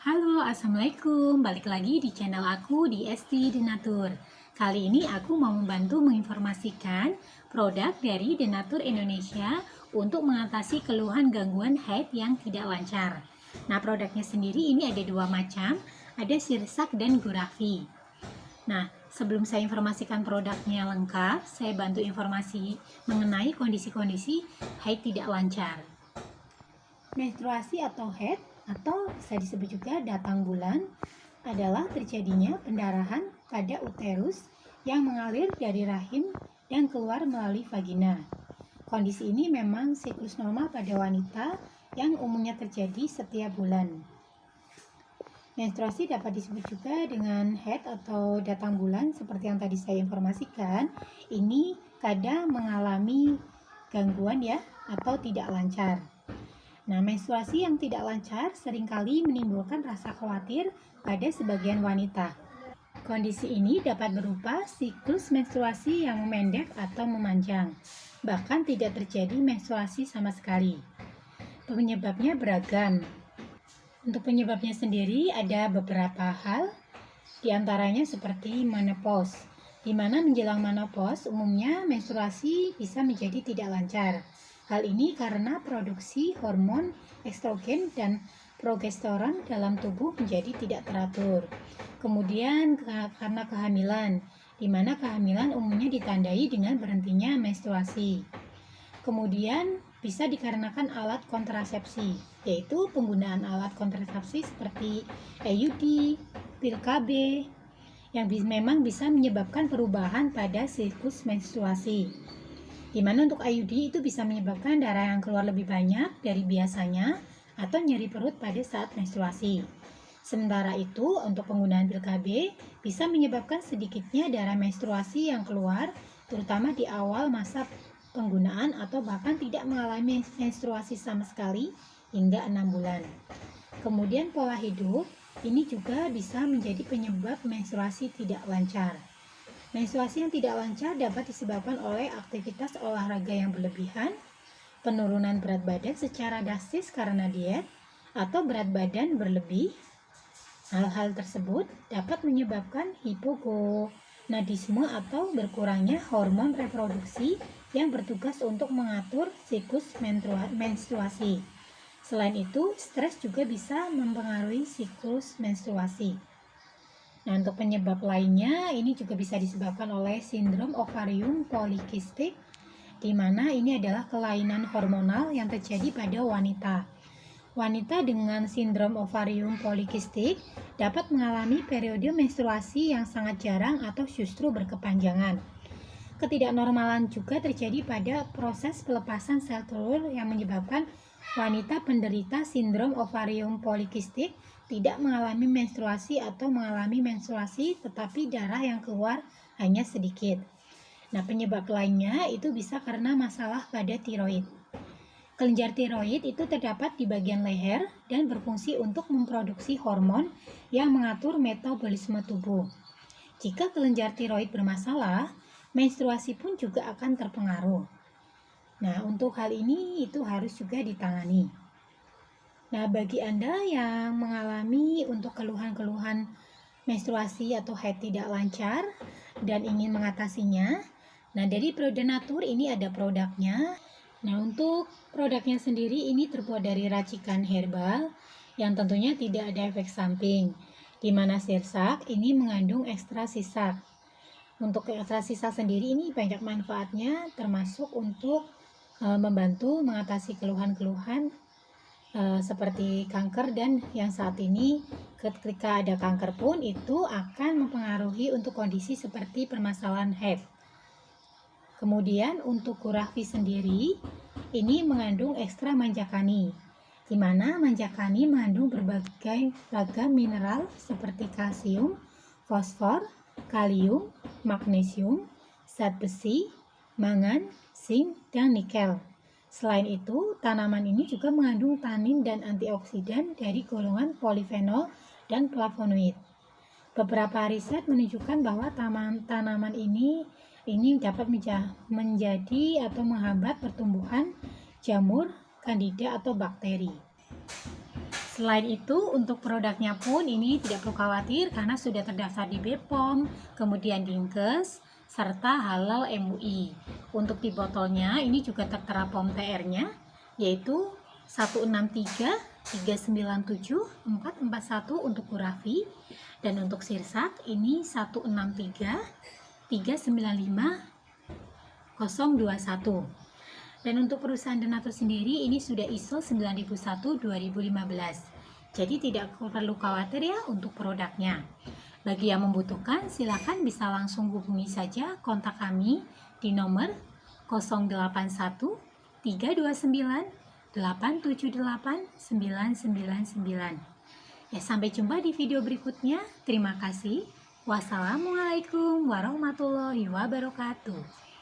Halo, Assalamualaikum. Balik lagi di channel aku di ST Denatur. Kali ini aku mau membantu menginformasikan produk dari Denatur Indonesia untuk mengatasi keluhan gangguan haid yang tidak lancar. Nah, produknya sendiri ini ada dua macam, ada sirsak dan gurafi. Nah, sebelum saya informasikan produknya lengkap, saya bantu informasi mengenai kondisi-kondisi haid tidak lancar. Menstruasi atau haid atau bisa disebut juga datang bulan adalah terjadinya pendarahan pada uterus yang mengalir dari rahim dan keluar melalui vagina. Kondisi ini memang siklus normal pada wanita yang umumnya terjadi setiap bulan. Menstruasi dapat disebut juga dengan haid atau datang bulan seperti yang tadi saya informasikan. Ini kadang mengalami gangguan atau tidak lancar. Nah, menstruasi yang tidak lancar seringkali menimbulkan rasa khawatir pada sebagian wanita. Kondisi ini dapat berupa siklus menstruasi yang memendek atau memanjang, bahkan tidak terjadi menstruasi sama sekali. Penyebabnya beragam. Untuk penyebabnya sendiri ada beberapa hal, diantaranya seperti menopause, di mana menjelang menopause umumnya menstruasi bisa menjadi tidak lancar. Hal ini karena produksi hormon estrogen dan progesteron dalam tubuh menjadi tidak teratur. Kemudian karena kehamilan, di mana kehamilan umumnya ditandai dengan berhentinya menstruasi. Kemudian bisa dikarenakan alat kontrasepsi, yaitu penggunaan alat kontrasepsi seperti IUD, pil KB, yang memang bisa menyebabkan perubahan pada siklus menstruasi. Di mana untuk IUD itu bisa menyebabkan darah yang keluar lebih banyak dari biasanya atau nyeri perut pada saat menstruasi. Sementara itu, untuk penggunaan pil KB bisa menyebabkan sedikitnya darah menstruasi yang keluar, terutama di awal masa penggunaan atau bahkan tidak mengalami menstruasi sama sekali hingga 6 bulan. Kemudian pola hidup ini juga bisa menjadi penyebab menstruasi tidak lancar. Menstruasi yang tidak lancar dapat disebabkan oleh aktivitas olahraga yang berlebihan, penurunan berat badan secara drastis karena diet, atau berat badan berlebih. Hal-hal tersebut dapat menyebabkan hipogonadisme atau berkurangnya hormon reproduksi yang bertugas untuk mengatur siklus menstruasi. Selain itu, stres juga bisa mempengaruhi siklus menstruasi. Nah, untuk penyebab lainnya ini juga bisa disebabkan oleh sindrom ovarium polikistik, di mana ini adalah kelainan hormonal yang terjadi pada wanita. Wanita dengan sindrom ovarium polikistik dapat mengalami periode menstruasi yang sangat jarang atau justru berkepanjangan. Ketidaknormalan juga terjadi pada proses pelepasan sel telur yang menyebabkan wanita penderita sindrom ovarium polikistik tidak mengalami menstruasi atau mengalami menstruasi tetapi darah yang keluar hanya sedikit. Nah, penyebab lainnya itu bisa karena masalah pada tiroid. Kelenjar tiroid itu terdapat di bagian leher dan berfungsi untuk memproduksi hormon yang mengatur metabolisme tubuh. Jika kelenjar tiroid bermasalah, menstruasi pun juga akan terpengaruh. Nah, untuk hal ini itu harus juga ditangani. Nah, bagi Anda yang mengalami untuk keluhan-keluhan menstruasi atau haid tidak lancar dan ingin mengatasinya, nah dari Denatur ini ada produknya. Nah, untuk produknya sendiri ini terbuat dari racikan herbal yang tentunya tidak ada efek samping, di mana sirsak ini mengandung ekstra sisak. Untuk ekstra sisak sendiri ini banyak manfaatnya, termasuk untuk membantu mengatasi keluhan-keluhan seperti kanker, dan yang saat ini ketika ada kanker pun itu akan mempengaruhi untuk kondisi seperti permasalahan haid. Kemudian untuk gurafi sendiri ini mengandung ekstra manjakani, di mana manjakani mengandung berbagai ragam mineral seperti kalsium, fosfor, kalium, magnesium, zat besi, mangan, zinc, dan nikel. Selain itu, tanaman ini juga mengandung tanin dan antioksidan dari golongan polifenol dan flavonoid. Beberapa riset menunjukkan bahwa tanaman ini dapat menjadi atau menghambat pertumbuhan jamur, kandida atau bakteri. Selain itu, untuk produknya pun ini tidak perlu khawatir karena sudah terdaftar di BPOM, kemudian Dinkes, serta Halal MUI. Untuk di botolnya ini juga tertera POM TR-nya, yaitu 163 397 441 untuk Kurafi, dan untuk Sirsak ini 163 395 021. Dan untuk perusahaan donatur sendiri ini sudah ISO 9001-2015. Jadi tidak perlu khawatir ya untuk produknya. Bagi yang membutuhkan silakan bisa langsung hubungi saja kontak kami di nomor 081 329 878 999. Ya, sampai jumpa di video berikutnya. Terima kasih. Wassalamualaikum warahmatullahi wabarakatuh.